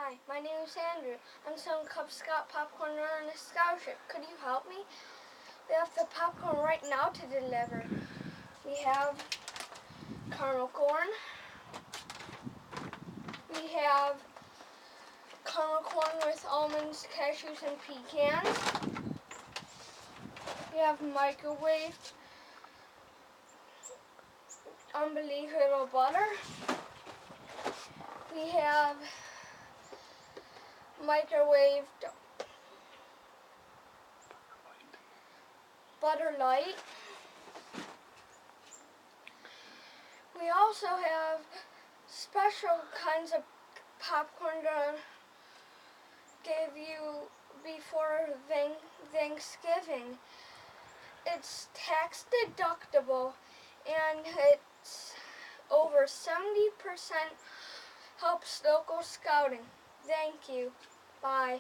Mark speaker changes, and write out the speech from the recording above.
Speaker 1: Hi, my name is Andrew. I'm selling Cub Scout popcorn on a scholarship. Could you help me? We have the popcorn right now to deliver. We have caramel corn. We have caramel corn with almonds, cashews, and pecans. We have microwaved unbelievable butter. We have microwaved butter light. We also have special kinds of popcorn to give you before Thanksgiving. It's tax deductible and it's over 70% helps local scouting. Thank you. Bye.